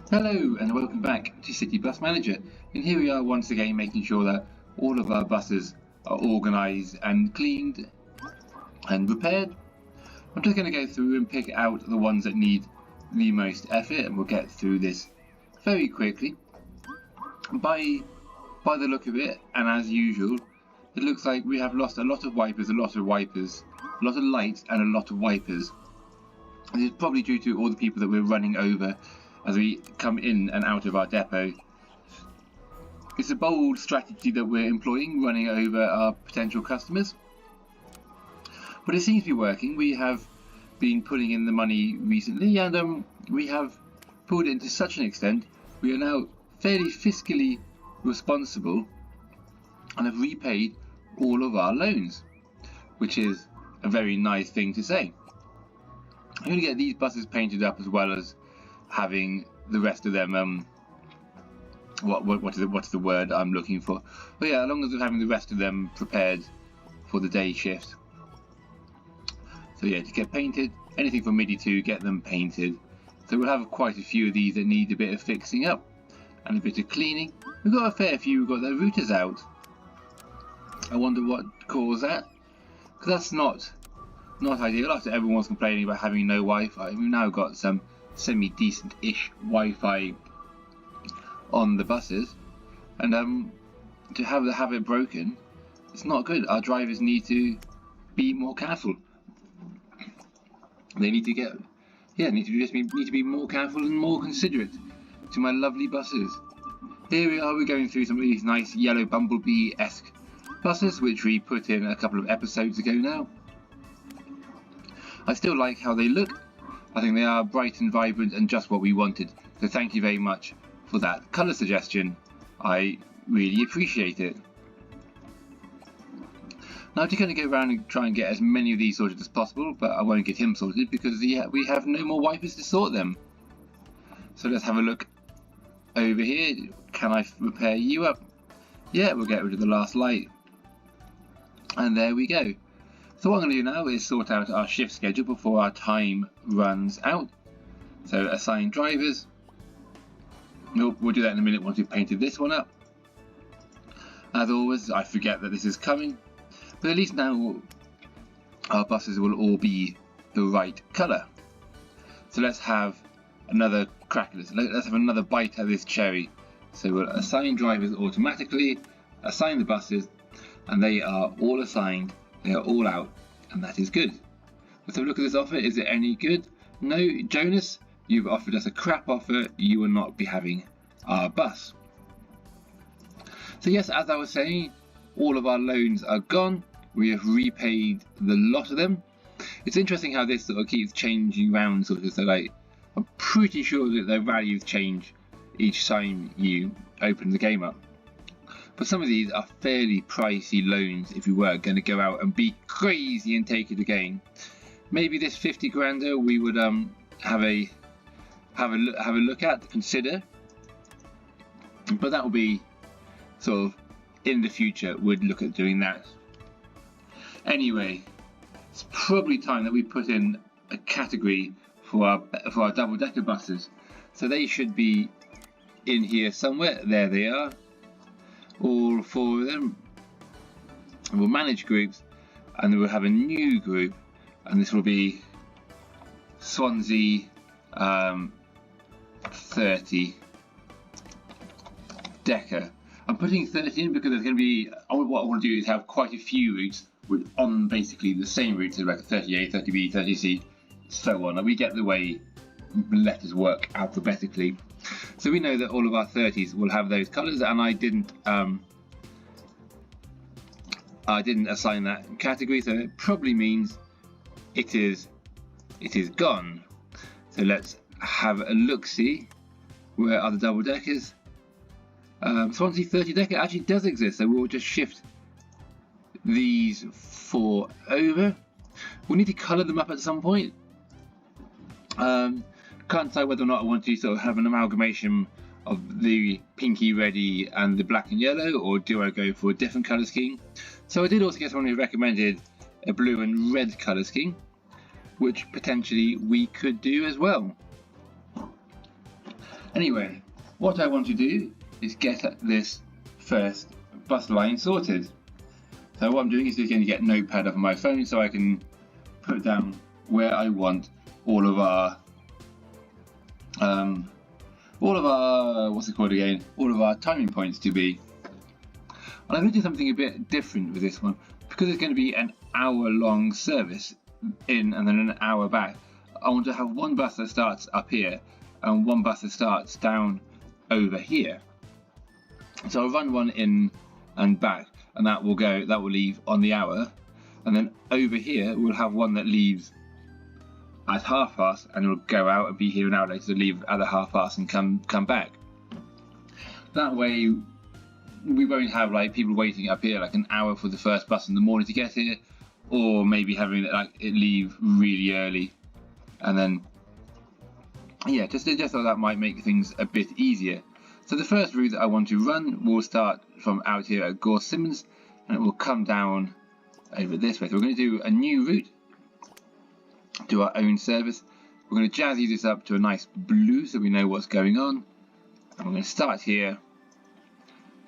Hello and welcome back to City Bus Manager, and here we are once again making sure that all of our buses are organised and cleaned and repaired. I'm just going to go through and pick out the ones that need the most effort, and we'll get through this very quickly. By the look of it, and as usual, it looks like we have lost a lot of wipers, a lot of lights and a lot of wipers. This is probably due to all the people that we're running over as we come in and out of our depot. It's a bold strategy that we're employing, running over our potential customers. But it seems to be working. We have been putting in the money recently, and we have pulled it to such an extent we are now fairly fiscally responsible and have repaid all of our loans, which is a very nice thing to say. I'm going to get these buses painted up as well as having the rest of them what's the word I'm looking for? But yeah, as long as we're having the rest of them prepared for the day shift. So yeah, to get painted, anything from MIDI 2, get them painted. So we'll have quite a few of these that need a bit of fixing up and a bit of cleaning. We've got a fair few. We've got their routers out. I wonder what caused that, because that's not ideal. After everyone's complaining about having no Wi-Fi, we've now got some semi-decent-ish Wi-Fi on the buses, and to have it broken, it's not good. Our drivers need to be more careful. They need to be more careful and more considerate to my lovely buses. Here we are. We're going through some of these nice yellow bumblebee-esque buses, which we put in a couple of episodes ago now. I still like how they look. I think they are bright and vibrant and just what we wanted. So thank you very much for that colour suggestion. I really appreciate it. Now I'm just going to go around and try and get as many of these sorted as possible, but I won't get him sorted because we have no more wipers to sort them. So let's have a look over here. Can I repair you up? Yeah, we'll get rid of the last light. And there we go. So what I'm going to do now is sort out our shift schedule before our time runs out. So assign drivers. We'll do that in a minute once we've painted this one up. As always, I forget that this is coming. But at least now our buses will all be the right colour. So let's have another crack at this. Let's have another bite at this cherry. So we'll assign drivers automatically, assign the buses, and they are all assigned. They are all out, and that is good. Let's have a look at this offer. Is it any good? No, Jonas, you've offered us a crap offer. You will not be having our bus. So yes, as I was saying, all of our loans are gone. We have repaid the lot of them. It's interesting how this sort of keeps changing around, sort of. So like, I'm pretty sure that their values change each time you open the game up. But some of these are fairly pricey loans if we were going to go out and be crazy and take it again. Maybe this 50 grander we would have a look at, consider. But that will be sort of in the future. We'd look at doing that. Anyway, it's probably time that we put in a category for our double-decker buses. So they should be in here somewhere. There they are. All four of them. And we'll manage groups, and then we'll have a new group, and this will be Swansea 30 Decker. I'm putting 30 in because there's going to be, what I want to do is have quite a few routes on basically the same routes, so like 30A, 30B, 30C, so on. And we get the way letters work alphabetically. So we know that all of our 30s will have those colours, and I didn't assign that category, so it probably means it is gone. So let's have a look-see. Where are the double deckers? Swansea 30 decker actually does exist, so we'll just shift these four over. We'll need to colour them up at some point. Can't decide whether or not I want to sort of have an amalgamation of the pinky reddy and the black and yellow, or do I go for a different colour scheme? So I did also get someone who recommended a blue and red colour scheme, which potentially we could do as well. Anyway, what I want to do is get this first bus line sorted. So what I'm doing is just going to get a notepad off my phone so I can put down where I want all of our what's it called again? All of our timing points to be. And I'm going to do something a bit different with this one because it's going to be an hour-long service in and then an hour back. I want to have one bus that starts up here and one bus that starts down over here. So I'll run one in and back, and that will leave on the hour, and then over here we'll have one that leaves at 1/2 and it'll go out and be here an hour later, to leave at the 1/2 and come back. That way we won't have like people waiting up here like an hour for the first bus in the morning to get here, or maybe having it leave really early, and then yeah, just thought that might make things a bit easier. So the first route that I want to run will start from out here at Gore Simmons, and it will come down over this way. So we're going to do a new route, do our own service. We're going to jazzy this up to a nice blue so we know what's going on. And we're going to start here,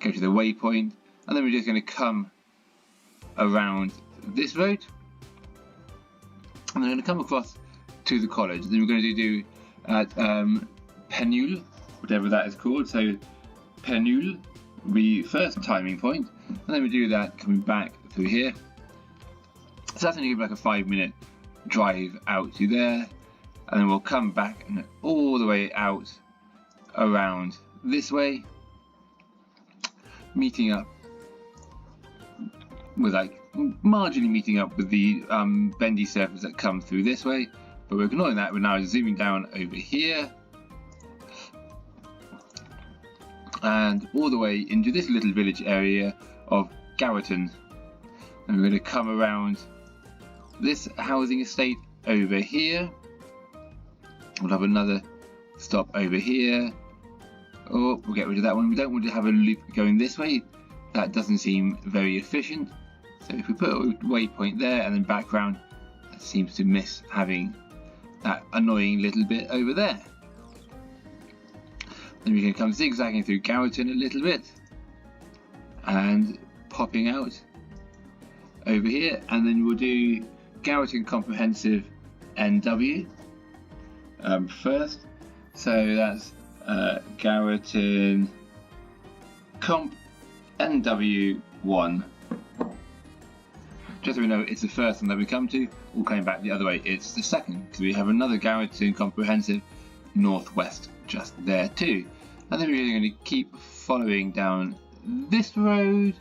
go to the waypoint, and then we're just going to come around this road, and then we're going to come across to the college. Then we're going to do at Penule, whatever that is called. So Penule will be first timing point, and then we do that coming back through here. So that's going to give like a 5-minute drive out to there, and then we'll come back and all the way out around this way, meeting up with marginally meeting up with the bendy surface that come through this way. But we're ignoring that. We're now zooming down over here and all the way into this little village area of Gowerton, and we're going to come around this housing estate over here. We'll have another stop over here. Oh, we'll get rid of that one. We don't want to have a loop going this way. That doesn't seem very efficient. So if we put a waypoint there and then back round, that seems to miss having that annoying little bit over there. Then we can come zigzagging through Gowerton a little bit and popping out over here, and then we'll do Gowerton Comprehensive NW first. So that's Gowerton Comp NW1. Just so we know, it's the first one that we come to. All coming back the other way, it's the second, because we have another Gowerton Comprehensive Northwest just there too. And then we're going to keep following down this road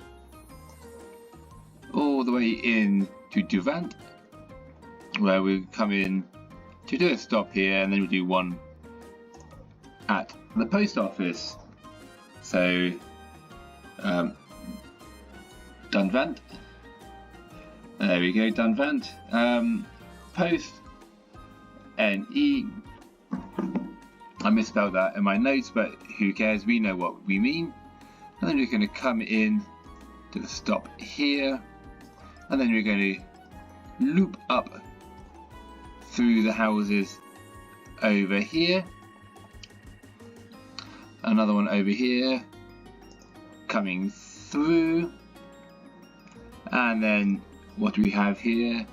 all the way in to Duvant, where we come in to do a stop here, and then we'll do one at the post office. So Dunvant. There we go, Dunvant. Post NE. I misspelled that in my notes, but who cares? We know what we mean. And then we're going to come in to the stop here, and then we're going to loop up through the houses over here. Another one over here, coming through, and then what do we have here?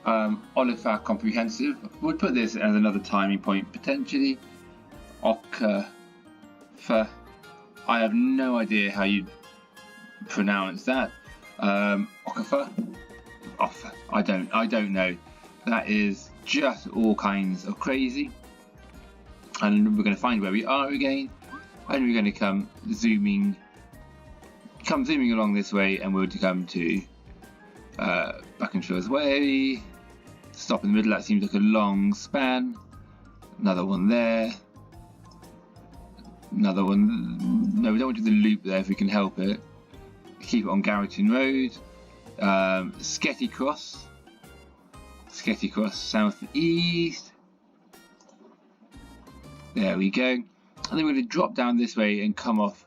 Oliphant Comprehensive. We'll put this as another timing point potentially. Okafa. I have no idea how you pronounce that. Okafa. I don't know. That is just all kinds of crazy. And we're going to find where we are again, and we're going to come zooming along this way, and we'll come to Buckinghamshire Way. Stop in the middle. That seems like a long span. Another one there. Another one. No, we don't want to do the loop there if we can help it. Keep it on Gowerton Road. Sketty Cross south east. There we go. And then we're going to drop down this way and come off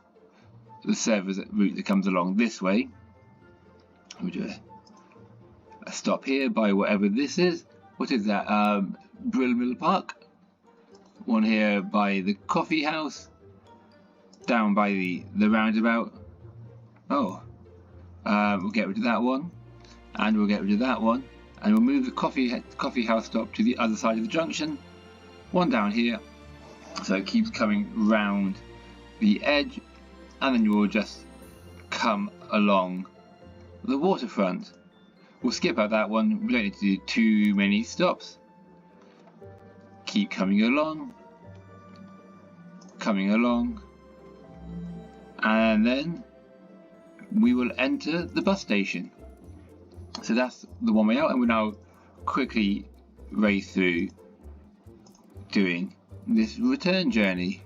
the service route that comes along this way. We'll do a stop here by whatever this is. What is that? Brill Mill Park. one here by the coffee house, down by the roundabout. Oh, we'll get rid of that one, and we'll get rid of that one, and we'll move the coffee house stop to the other side of the junction. One down here, so it keeps coming round the edge, and then you will just come along the waterfront. We'll skip out that one. We don't need to do too many stops. Keep coming along, and then we will enter the bus station. So that's the one way out, and we'll now quickly race through doing this return journey.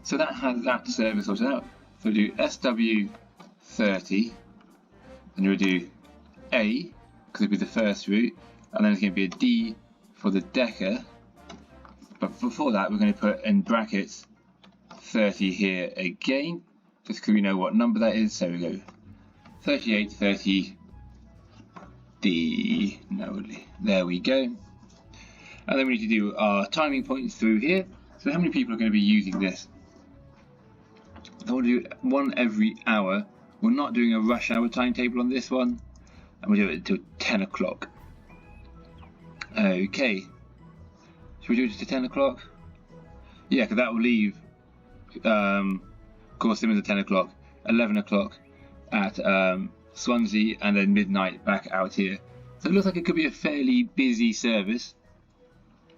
So that has that service sorted out. So we'll do SW30, and we'll do A, because it'll be the first route, and then it's going to be a D for the Decker. But before that, we're going to put in brackets 30 here again, just because we know what number that is. So we go 3830 D. No, there we go. And then we need to do our timing points through here. So how many people are going to be using this? I want to do one every hour. We're not doing a rush hour timetable on this one, and we'll do it until 10 o'clock. Okay. Should we do it to 10 o'clock? Yeah, because that will leave Course Simmons at 10 o'clock, 11 o'clock at Swansea, and then midnight back out here. So it looks like it could be a fairly busy service.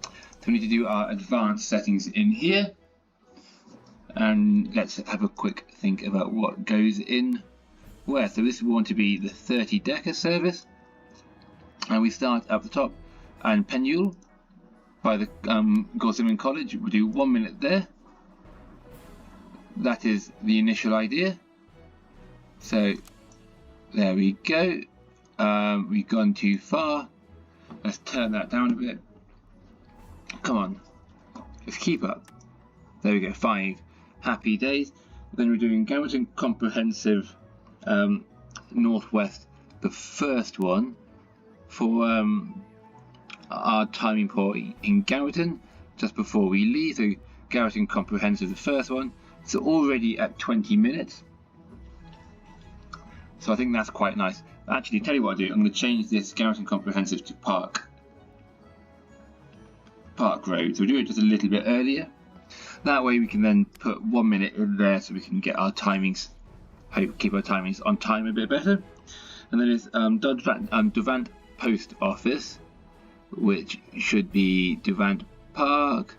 So we need to do our advanced settings in here. And let's have a quick think about what goes in where. So this will want to be the 30 Decker service, and we start up the top, and Penule by the Gorsimmon College. We'll do 1 minute there. That is the initial idea. So there we go. We've gone too far. Let's turn that down a bit. Come on, let's keep up. There we go, 5 happy days. Then we're doing Gowerton Comprehensive Northwest, the first one, for our timing point in Gowerton just before we leave. So Gowerton Comprehensive, the first one, it's already at 20 minutes. So I think that's quite nice. Actually, tell you what I'll do, I'm going to change this Gowerton Comprehensive to Park Road. So we'll do it just a little bit earlier. That way we can then put 1 minute in there, so we can get our timings, keep our timings on time a bit better. And then it's Devant Post Office, which should be Devant Park.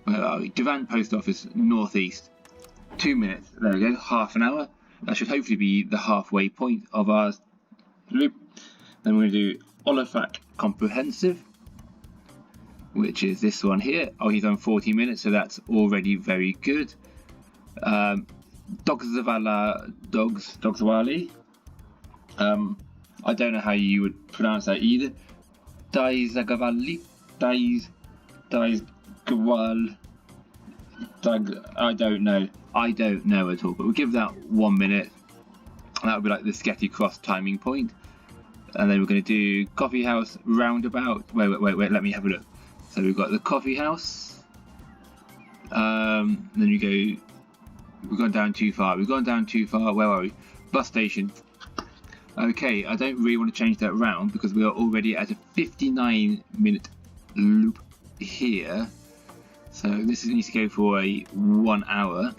Where are we? Devant Post Office Northeast. 2 minutes. There we go. Half an hour. That should hopefully be the halfway point of our loop. Then we're going to do Olafat Comprehensive, which is this one here. Oh, he's on 40 minutes, so that's already very good. Dogswali. I don't know how you would pronounce that either. Daizagavali. Daizgawal. I don't know at all, but we'll give that 1 minute. That would be like the Sketty Cross timing point. And then we're going to do Coffee House Roundabout. Wait, let me have a look. So we've got the coffee house, then we've gone down too far, where are we? Bus station. Okay, I don't really want to change that round because we are already at a 59-minute loop here. So this needs to go for a 1 hour.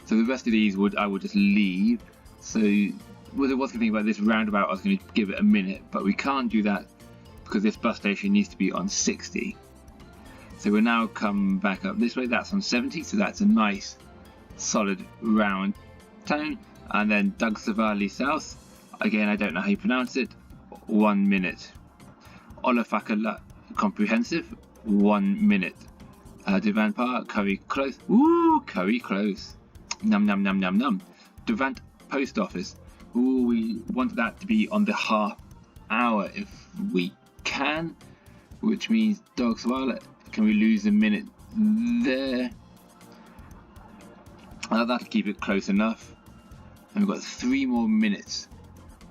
So the rest of these I would just leave. So what I was going to think about this roundabout, I was going to give it a minute, but we can't do that because this bus station needs to be on 60. So we'll now come back up this way. That's on 70, so that's a nice solid round town. And then Dugsavali South, again I don't know how you pronounce it, 1 minute. Olafakala Comprehensive, 1 minute. Durant Park, Curry Close. Ooh, Curry Close. Num num num num num. Durant Post Office. Ooh, we want that to be on the half hour if we can, which means Dogs Wallet. Can we lose a minute there? That'll keep it close enough. And we've got 3 more minutes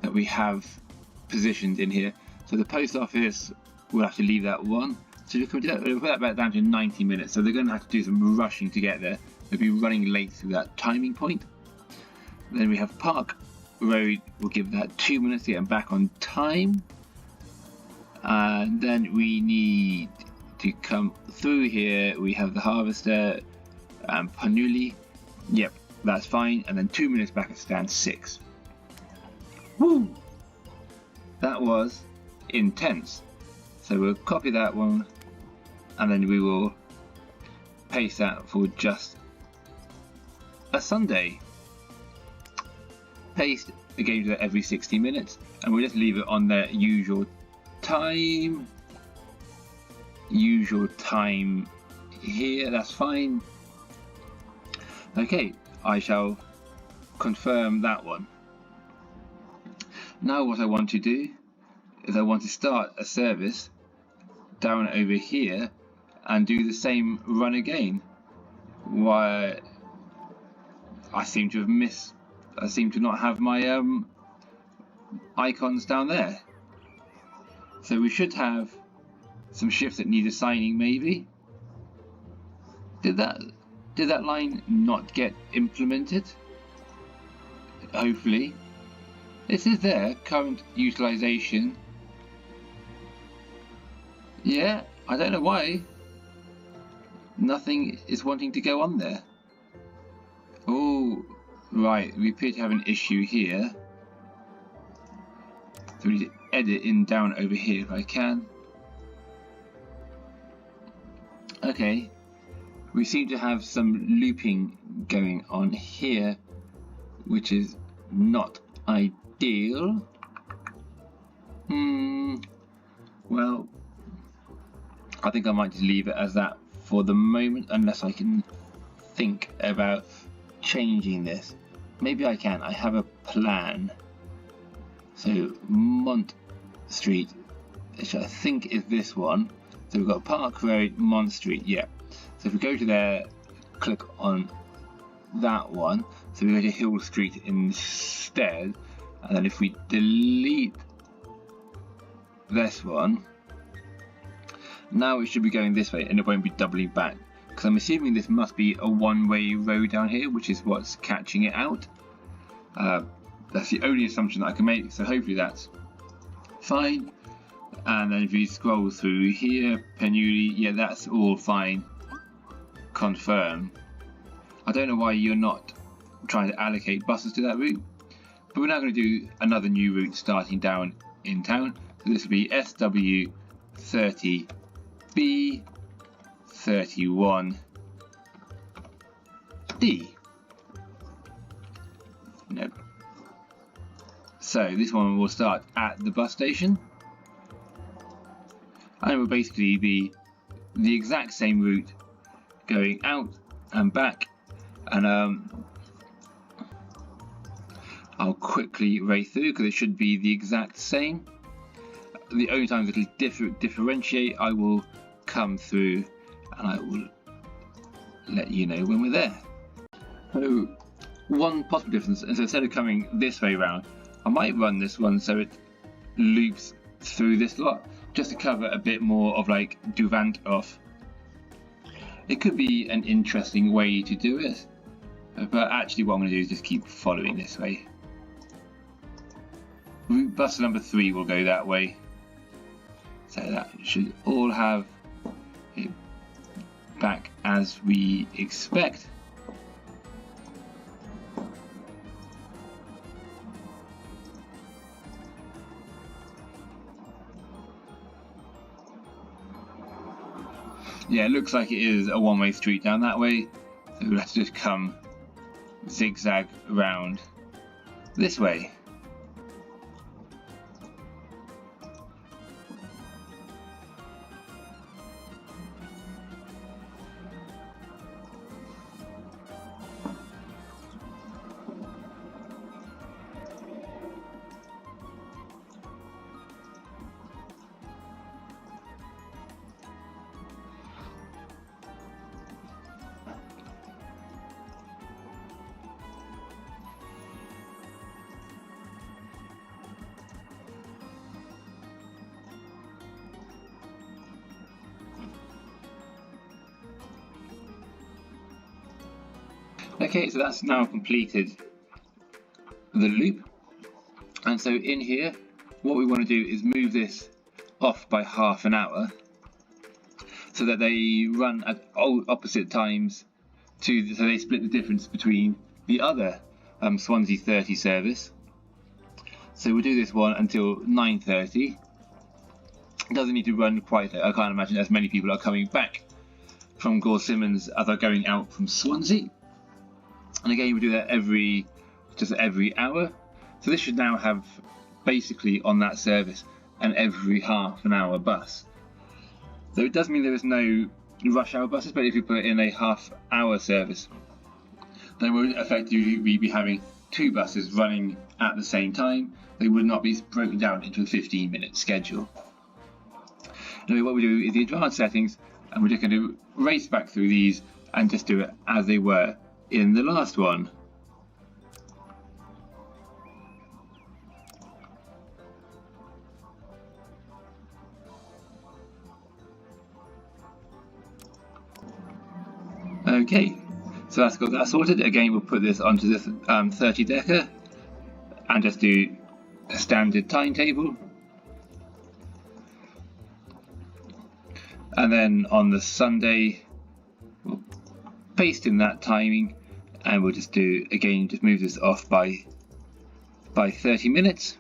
that we have positioned in here. So the post office, we'll have to leave that one. So we'll put that back down to 90 minutes. So they're going to have to do some rushing to get there. They'll be running late through that timing point. Then we have Park Road. We'll give that 2 minutes to get them back on time. And then we need to come through here. We have the Harvester and Panuli. Yep, that's fine. And then 2 minutes back at stand 6. Woo! That was intense. So we'll copy that one, and then we will paste that for just a Sunday. Paste the games every 60 minutes, and we'll just leave it on their usual time. Usual time here, that's fine. Okay, I shall confirm that one. Now what I want to do is I want to start a service down over here and do the same run again. Why, I seem to not have my icons down there. So we should have some shifts that need assigning maybe. Did that line not get implemented? Hopefully. This is there, current utilization. Yeah, I don't know why. Nothing is wanting to go on there. Oh, right, we appear to have an issue here. So we need to edit in down over here if I can. Okay, we seem to have some looping going on here, which is not ideal. Well, I think I might just leave it as that for the moment, unless I can think about changing this. Maybe I can. I have a plan. So Mont Street, which I think is this one. So we've got Park Road, Mont Street. Yeah. So if we go to there, click on that one. So we go to Hill Street instead, and then if we delete this one, now it should be going this way and it won't be doubling back, because I'm assuming this must be a one-way road down here, which is what's catching it out. That's the only assumption that I can make, so hopefully that's fine. And then if you scroll through here, Penuli, yeah, that's all fine. Confirm. I don't know why you're not trying to allocate buses to that route, but we're now going to do another new route starting down in town. So this will be SW30B 31D. Nope. So this one will start at the bus station, and it will basically be the exact same route going out and back. And I'll quickly race through because it should be the exact same. The only times it'll differentiate, I will come through and I will let you know when we're there. So one possible difference is instead of coming this way round, I might run this one so it loops through this lot, just to cover a bit more of like Durant off. It could be an interesting way to do it, but actually what I'm going to do is just keep following this way. Route bus number 3 will go that way, so that should all have it back as we expect. Yeah, it looks like it is a one-way street down that way, so we'll have to just come zigzag around this way. Okay, so that's now completed the loop, and so in here what we want to do is move this off by half an hour so that they run at opposite times so they split the difference between the other Swansea 30 service. So we'll do this one until 9:30. It doesn't need to run quite. I can't imagine as many people are coming back from Gore Simmons as are going out from Swansea. And again, we do that every hour. So this should now have basically on that service an every half an hour bus. So it does mean there is no rush hour buses, but if you put in a half hour service, then we'll effectively be having two buses running at the same time. They would not be broken down into a 15-minute schedule. Anyway, what we do is the advanced settings, and we're just going to race back through these and just do it as they were in the last one. Okay, so that's got that sorted. Again, we'll put this onto this 30 decker and just do a standard timetable. And then on the Sunday, we'll paste in that timing, and we'll just do, again, just move this off by 30 minutes.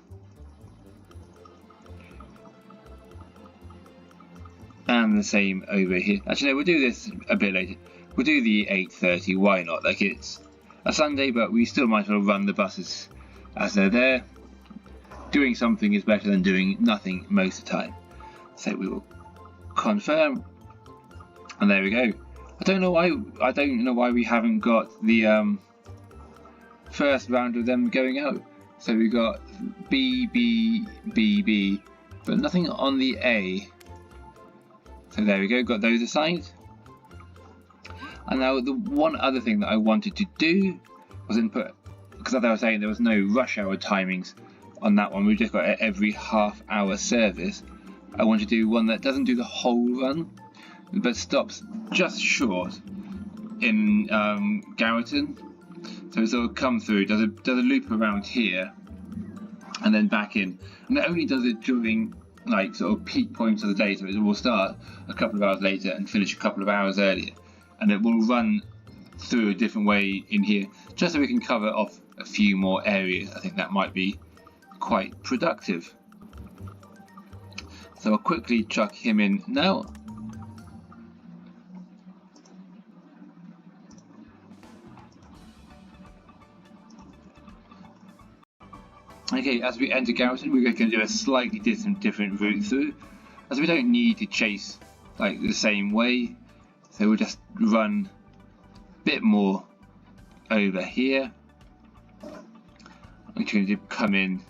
And the same over here. Actually, no, we'll do this a bit later. We'll do the 8:30, why not? Like, it's a Sunday, but we still might as well run the buses as they're there. Doing something is better than doing nothing most of the time. So we will confirm, and there we go. I don't know why we haven't got the first round of them going out. So we got B, B, B, B, but nothing on the A. So there we go, got those assigned. And now the one other thing that I wanted to do was input, because as I was saying, there was no rush hour timings on that one. We've just got every half hour service. I want to do one that doesn't do the whole run, but stops just short in Garreton. So it sort of comes through, does a loop around here, and then back in. And it only does it during like sort of peak points of the day, so it will start a couple of hours later and finish a couple of hours earlier. And it will run through a different way in here, just so we can cover off a few more areas. I think that might be quite productive. So I'll quickly chuck him in now. Okay, as we enter Garreton, we're going to do a slightly different route through, as we don't need to chase like the same way. So we'll just run a bit more over here. I'm going to come in,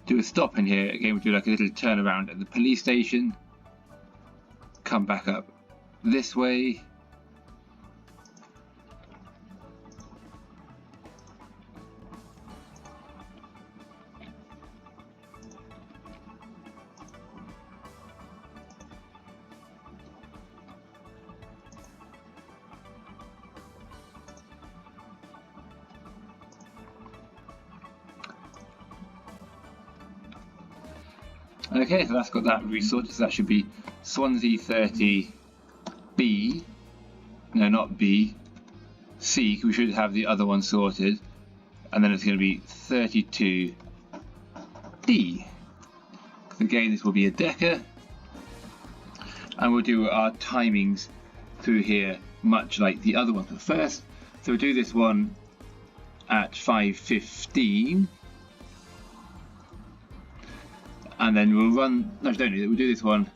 do a stop in here. Again, we'll do like a little turnaround at the police station. Come back up this way. Okay, so that's got that resorted, so that should be Swansea 30 B, no not B, C, we should have the other one sorted, and then it's going to be 32 D. Again, this will be a decker, and we'll do our timings through here much like the other one. But first, so we'll do this one at 5:15. And then we'll run, no, don't do that, we'll do this one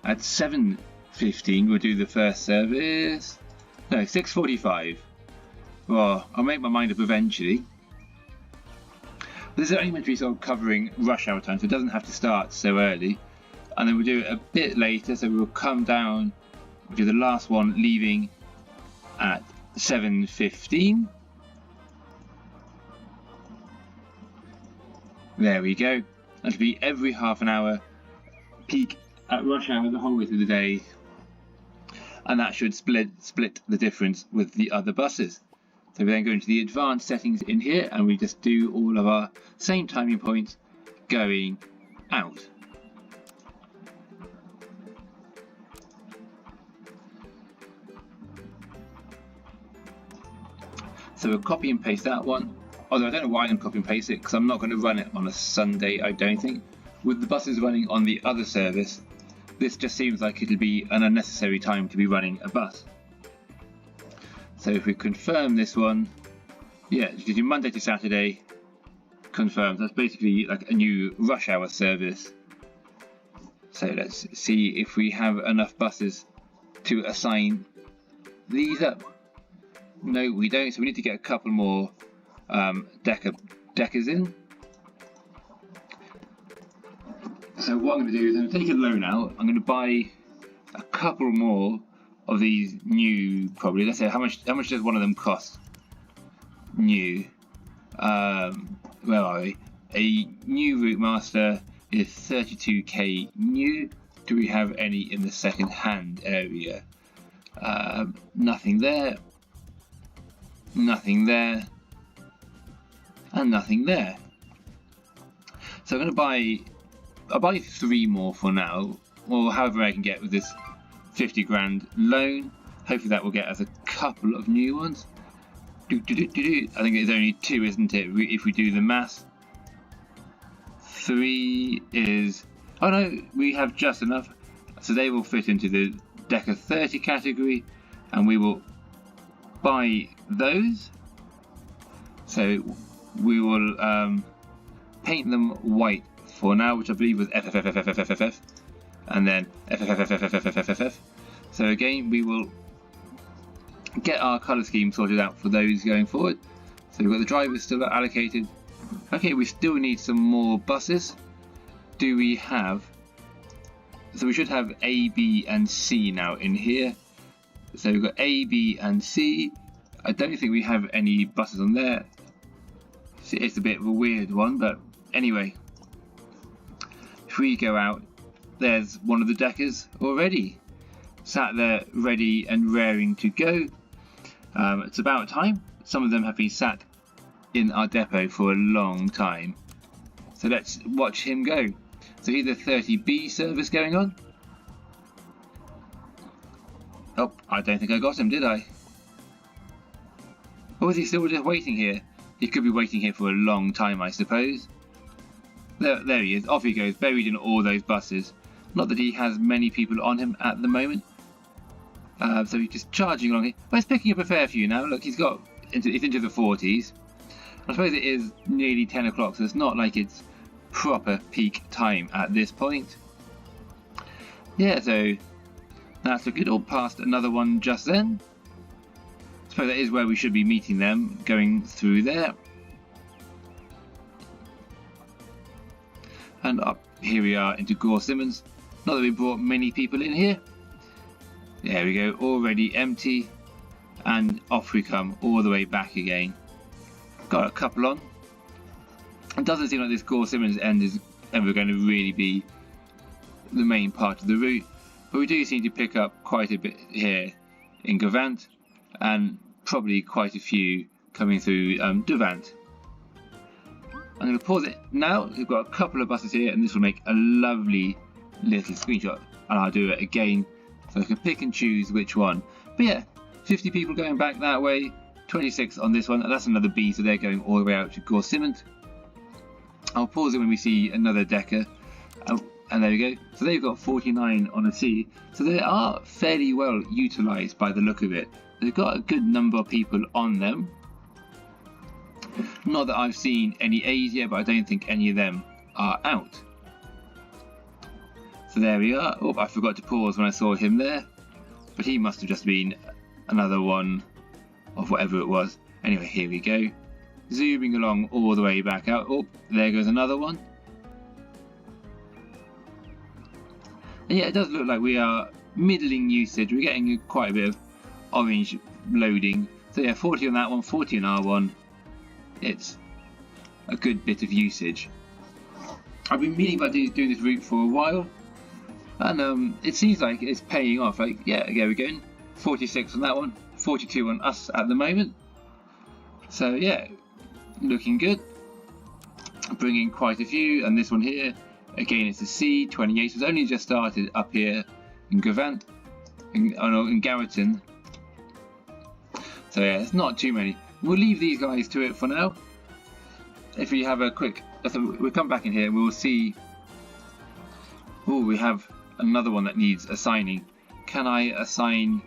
at 7:15, we'll do the first service, no, 6:45, well, I'll make my mind up eventually. This is only meant to be sort of covering rush hour time, so it doesn't have to start so early. And then we'll do it a bit later, so we'll come down, we'll do the last one leaving at 7:15. There we go. That'll be every half an hour, peak at rush hour the whole way through the day, and that should split the difference with the other buses. So we then go into the advanced settings in here and we just do all of our same timing points going out. So we'll copy and paste that one, although I don't know why I'm copy and paste it because I'm not going to run it on a Sunday, I don't think. With the buses running on the other service, this just seems like it'll be an unnecessary time to be running a bus. So if we confirm this one, yeah, you can do Monday to Saturday, confirmed. That's basically like a new rush hour service. So let's see if we have enough buses to assign these up. No, we don't, so we need to get a couple more deckers in. So what I'm going to do is I'm going to take a loan out. I'm going to buy a couple more of these new, probably. Let's say how much does one of them cost? New. Where are we? A new Route Master is 32k new. Do we have any in the second hand area? Nothing there. Nothing there. And nothing there. So I'm going to I'll buy 3 more for now, or however I can get with this 50 grand loan. Hopefully that will get us a couple of new ones. I think it's only 2, isn't it, if we do the math. 3 is... oh no, we have just enough. So they will fit into the Decker 30 category, and we will buy those. So we will paint them white for now, which I believe was FFFFFFFF, and then FFFFFFFFF. So again, we will get our colour scheme sorted out for those going forward. So we've got the drivers still allocated. Okay, we still need some more buses. Do we have... so we should have A, B and C now in here. So we've got A, B and C. I don't think we have any buses on there. It's a bit of a weird one, but anyway. If we go out, there's one of the deckers already. Sat there ready and raring to go. It's about time. Some of them have been sat in our depot for a long time. So let's watch him go. So here's the 30B service going on. Oh, I don't think I got him, did I? Or is he still just waiting here? He could be waiting here for a long time, I suppose. There he is, off he goes, buried in all those buses. Not that he has many people on him at the moment. So he's just charging along here. Well, he's picking up a fair few now. Look, he's into the 40s. I suppose it is nearly 10 o'clock, so it's not like it's proper peak time at this point. Yeah, so that's looking all past another one just then. I suppose that is where we should be meeting them, going through there. And up here we are into Gore Simmons. Not that we brought many people in here. There we go, already empty. And off we come, all the way back again. Got a couple on. It doesn't seem like this Gore Simmons end is ever going to really be the main part of the route. But we do seem to pick up quite a bit here in Gavant. And probably quite a few coming through Devant. I'm going to pause it now. We've got a couple of buses here, and this will make a lovely little screenshot. And I'll do it again, so I can pick and choose which one. But yeah, 50 people going back that way, 26 on this one. And that's another B, so they're going all the way out to Gore Simmons. I'll pause it when we see another Decker. And there we go. So they've got 49 on a C. So they are fairly well utilised by the look of it. They've got a good number of people on them. Not that I've seen any A's yet, but I don't think any of them are out. So there we are. Oh, I forgot to pause when I saw him there. But he must have just been another one of whatever it was. Anyway, here we go. Zooming along all the way back out. Oh, there goes another one. And yeah, it does look like we are middling usage. We're getting quite a bit of orange loading. So yeah, 40 on that one, 40 on our one. It's a good bit of usage. I've been meaning about doing this route for a while, and it seems like it's paying off. Like, yeah, there we go. 46 on that one, 42 on us at the moment. So yeah, looking good. Bringing quite a few, and this one here, again it's a C, 28. It's only just started up here in Gavant, in Garreton. So yeah, it's not too many. We'll leave these guys to it for now. If we have a quick, we'll come back in here and we'll see. Oh, we have another one that needs assigning. Can I assign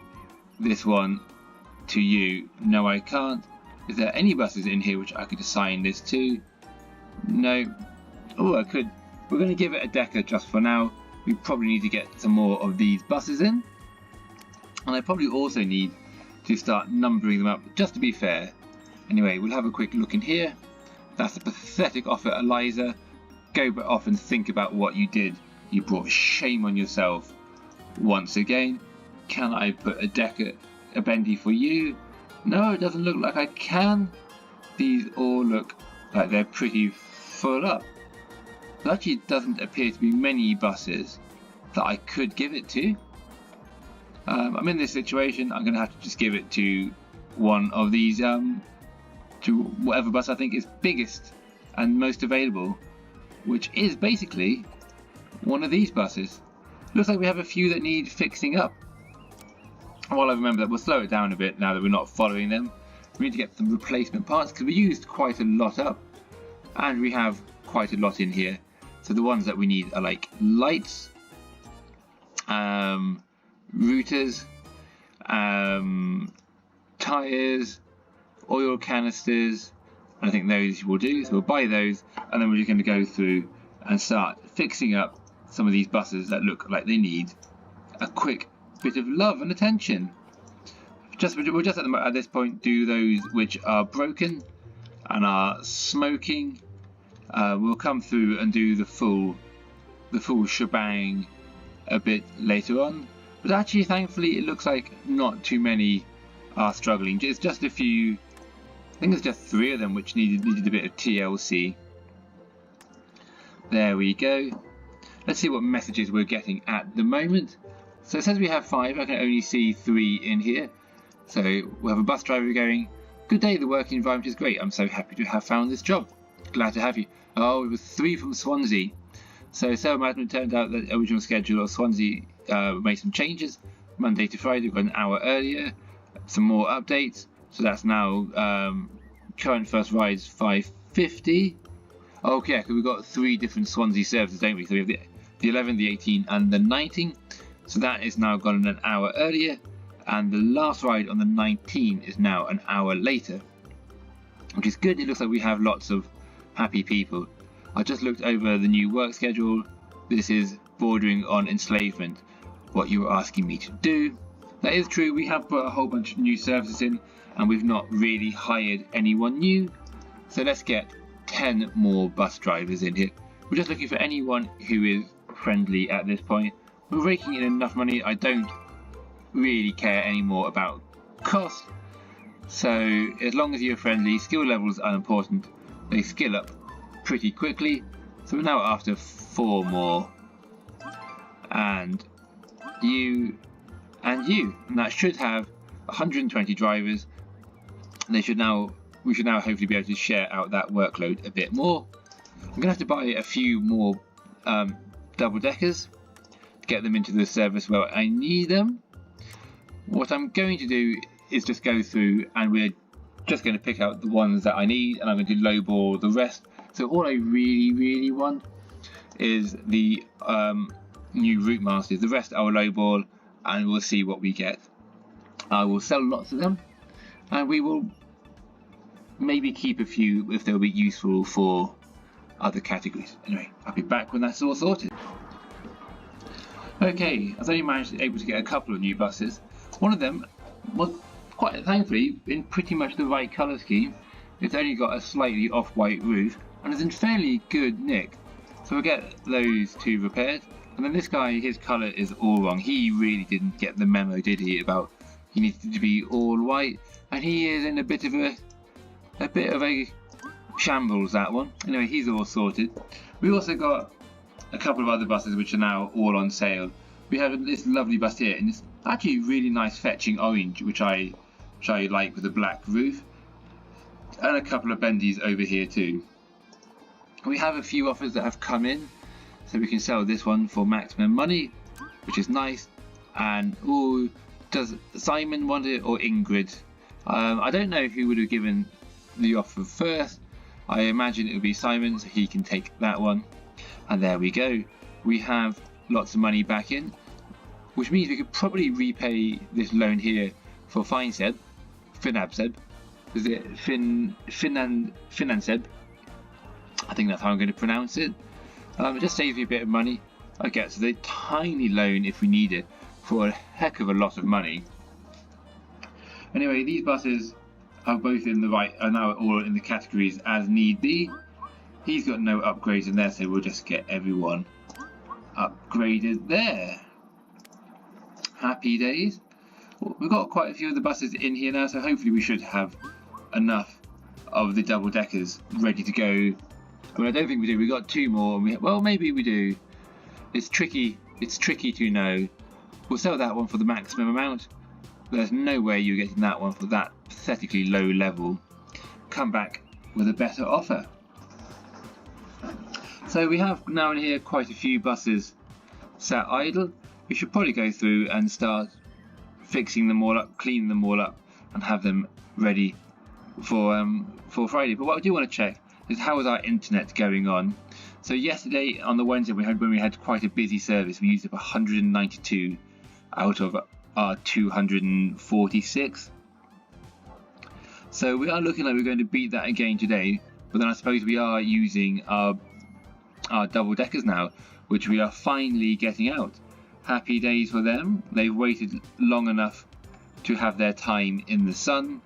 this one to you? No, I can't. Is there any buses in here which I could assign this to? No. Oh, I could. We're going to give it a decker just for now. We probably need to get some more of these buses in. And I probably also need to start numbering them up, just to be fair. Anyway, we'll have a quick look in here. That's a pathetic offer, Eliza. Go off and think about what you did. You brought shame on yourself once again. Can I put a decker, a bendy for you? No, it doesn't look like I can. These all look like they're pretty full up. There actually doesn't appear to be many buses that I could give it to. I'm in this situation. I'm going to have to just give it to one of these, to whatever bus I think is biggest and most available, which is basically one of these buses. Looks like we have a few that need fixing up. While I remember that, we'll slow it down a bit now that we're not following them. We need to get some replacement parts because we used quite a lot up, and we have quite a lot in here. So the ones that we need are like lights, routers, tyres, oil canisters, and I think those will do. So we'll buy those, and then we're just going to go through and start fixing up some of these buses that look like they need a quick bit of love and attention. We'll just at this point do those which are broken and are smoking. We'll come through and do the full shebang a bit later on. But actually, thankfully, it looks like not too many are struggling. It's just a few. I think there's just 3 of them which needed a bit of TLC. There we go. Let's see what messages we're getting at the moment. So it says we have 5. I can only see 3 in here. So we'll have a bus driver going, "Good day, the working environment is great. I'm so happy to have found this job. Glad to have you." Oh, it was 3 from Swansea. So server management turned out that the original schedule of Swansea made some changes. Monday to Friday, we've got an hour earlier. Some more updates. So that's now current first rides 5:50. Okay, because we've got 3 different Swansea services, don't we? So we have the 11, the 18 and the 19. So that is now gone an hour earlier. And the last ride on the 19 is now an hour later, which is good. It looks like we have lots of happy people. I just looked over the new work schedule. This is bordering on enslavement, what you were asking me to do. That is true. We have put a whole bunch of new services in, and we've not really hired anyone new. So let's get 10 more bus drivers in here. We're just looking for anyone who is friendly at this point. We're raking in enough money. I don't really care anymore about cost. So as long as you're friendly, skill levels are important. They skill up pretty quickly. So we're now after 4 more. And you and you. And that should have 120 drivers. We should now hopefully be able to share out that workload a bit more. I'm going to have to buy a few more double deckers to get them into the service where I need them. What I'm going to do is just go through, and we're just going to pick out the ones that I need, and I'm going to lowball the rest. So all I really want is the new route masters. The rest I will lowball, and we'll see what we get. I will sell lots of them, and we will maybe keep a few if they'll be useful for other categories. Anyway, I'll be back when that's all sorted. Okay, I've only able to get a couple of new buses. One of them was quite thankfully in pretty much the right colour scheme. It's only got a slightly off-white roof and is in fairly good nick. So we'll get those 2 repaired. And then this guy, his colour is all wrong. He really didn't get the memo, did he, about he needed to be all white. And he is in a bit of a shambles, that one. Anyway, he's all sorted. We also got a couple of other buses which are now all on sale. We have this lovely bus here, and it's actually really nice fetching orange, which I like, with a black roof. and a couple of bendies over here too. We have a few offers that have come in, so we can sell this one for maximum money, which is nice. And ooh, does Simon want it or Ingrid? I don't know who would have given the offer first. I imagine it would be Simon, so he can take that one. And there we go. We have lots of money back in, which means we could probably repay this loan here for Finanseb. Is it Finanseb? I think that's how I'm going to pronounce it. It just saves me a bit of money. I get a tiny loan if we need it for a heck of a lot of money. Anyway, these buses are both in the right, are now all in the categories as need be. He's got no upgrades in there, so we'll just get everyone upgraded there. Happy days. Well, we've got quite a few of the buses in here now, so hopefully we should have enough of the double deckers ready to go. I mean, I don't think we do. We've got two more. Well, maybe we do. It's tricky. It's tricky to know. We'll sell that one for the maximum amount. There's no way you're getting that one for that pathetically low level. Come back with a better offer. So we have now in here quite a few buses sat idle. We should probably go through and start fixing them all up, cleaning them all up, and have them ready for Friday. But what I do want to check is how is our internet going on. So yesterday on the Wednesday when we had quite a busy service, we used up 192 out of our 246. So we are looking like we're going to beat that again today. But then I suppose we are using our double deckers now, which we are finally getting out. Happy days for them. They've waited long enough to have their time in the sun,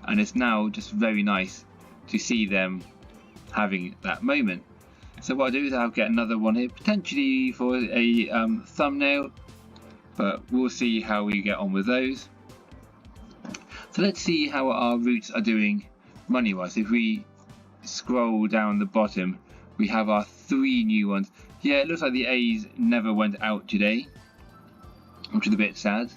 and it's now just very nice to see them having that moment. So what I'll do is I'll get another one here, potentially for a thumbnail, but we'll see how we get on with those. So let's see how our routes are doing money wise. If we scroll down the bottom, we have our 3 new ones. Yeah, it looks like the A's never went out today, which is a bit sad.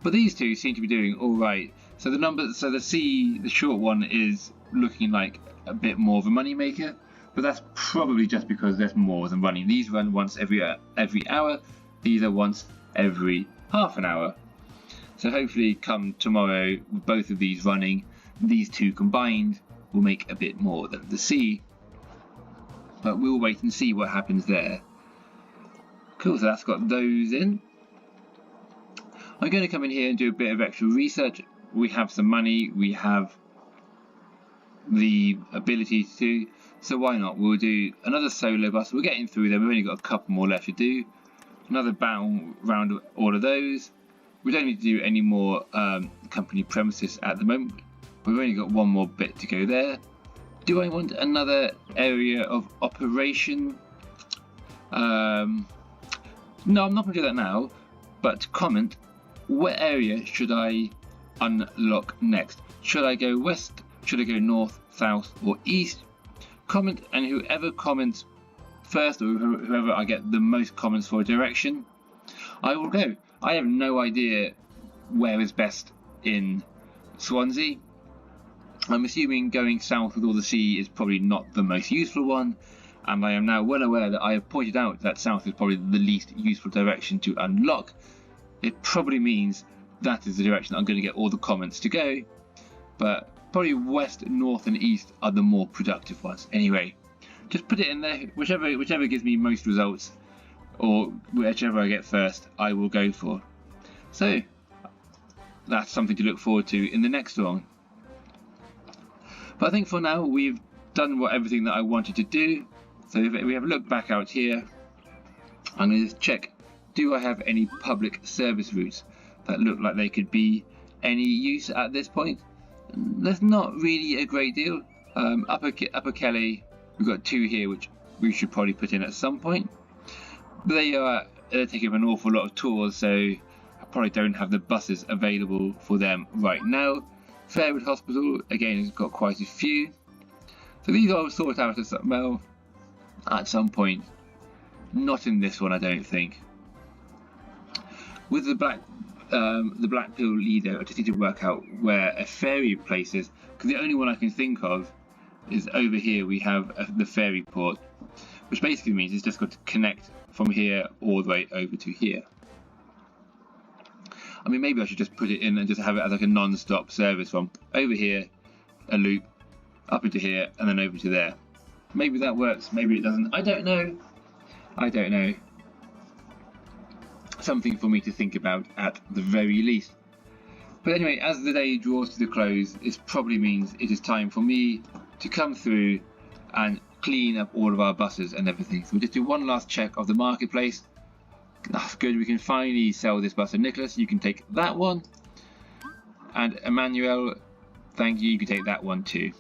But these two seem to be doing all right. So the C, the short one, is looking like a bit more of a money maker, but that's probably just because there's more of them running. These run once every hour. These are once every half an hour. So hopefully, come tomorrow, with both of these running, these two combined will make a bit more than the C. But we'll wait and see what happens there. Cool, so that's got those in. I'm going to come in here and do a bit of extra research. We have some money, we have the ability to, so why not? We'll do another solo bus. We're getting through them. We've only got a couple more left to do. Another battle round all of those. We don't need to do any more company premises at the moment. We've only got one more bit to go there. Do I want another area of operation? No, I'm not going to do that now. But comment, what area should I unlock next? Should I go west? Should I go north, south, or east? Comment, and whoever comments first, or whoever I get the most comments for a direction, I will go. I have no idea where is best in Swansea. I'm assuming going south with all the sea is probably not the most useful one, and I am now well aware that I have pointed out that south is probably the least useful direction to unlock. It probably means that is the direction I'm going to get all the comments to go, but probably west, north and east are the more productive ones. Anyway, just put it in there, whichever gives me most results, or whichever I get first, I will go for. So that's something to look forward to in the next one. But I think for now we've done everything that I wanted to do. So if we have a look back out here, I'm going to just check, do I have any public service routes that look like they could be any use at this point? There's not really a great deal. Upper Kelly, we've got 2 here which we should probably put in at some point. But they're taking up an awful lot of tours, so I probably don't have the buses available for them right now. Fairwood Hospital, again, has got quite a few. So these I'll sort out at some point. Not in this one, I don't think. With the the Blackpool leader. I just need to work out where a ferry place is, because the only one I can think of is over here. We have the ferry port, which basically means it's just got to connect from here all the way over to here. I mean, maybe I should just put it in and just have it as like a non-stop service from over here, a loop, up into here, and then over to there. Maybe that works, maybe it doesn't. I don't know. I don't know. Something for me to think about at the very least. But anyway, as the day draws to the close, this probably means it is time for me to come through and clean up all of our buses and everything. So we'll just do one last check of the marketplace. That's good, we can finally sell this bus. And Nicholas, you can take that one. And Emmanuel, thank you, you can take that one too.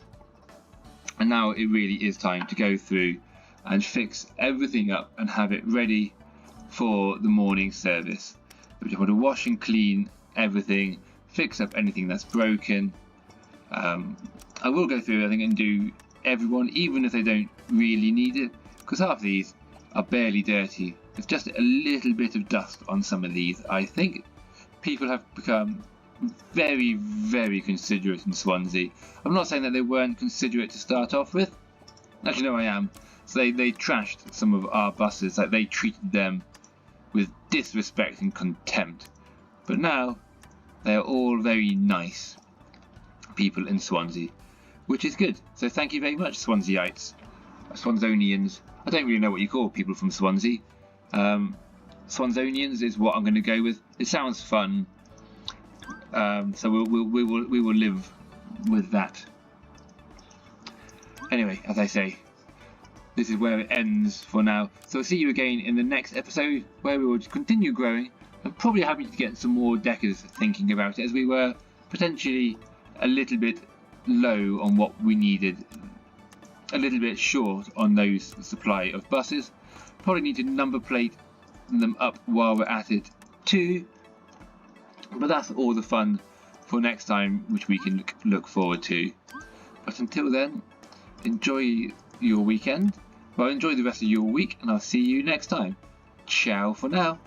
And now it really is time to go through and fix everything up and have it ready for the morning service. We just want to wash and clean everything, fix up anything that's broken. I will go through, I think, and do everyone, even if they don't really need it, because half of these are barely dirty. There's just a little bit of dust on some of these. I think people have become very, very considerate in Swansea. I'm not saying that they weren't considerate to start off with. Actually, no, I am. So they trashed some of our buses, like they treated them with disrespect and contempt. But now they are all very nice people in Swansea, which is good. So thank you very much, Swanseites, Swansonians. I don't really know what you call people from Swansea. Swansonians is what I'm going to go with. It sounds fun, so we will live with that. Anyway, as I say, this is where it ends for now. So I'll see you again in the next episode, where we will continue growing. I'm probably happy to get some more deckers thinking about it, as we were potentially a little bit low on what we needed, a little bit short on those supply of buses. Probably need to number plate them up while we're at it too. But that's all the fun for next time, which we can look forward to. But until then, enjoy your weekend. Well, enjoy the rest of your week, and I'll see you next time. Ciao for now.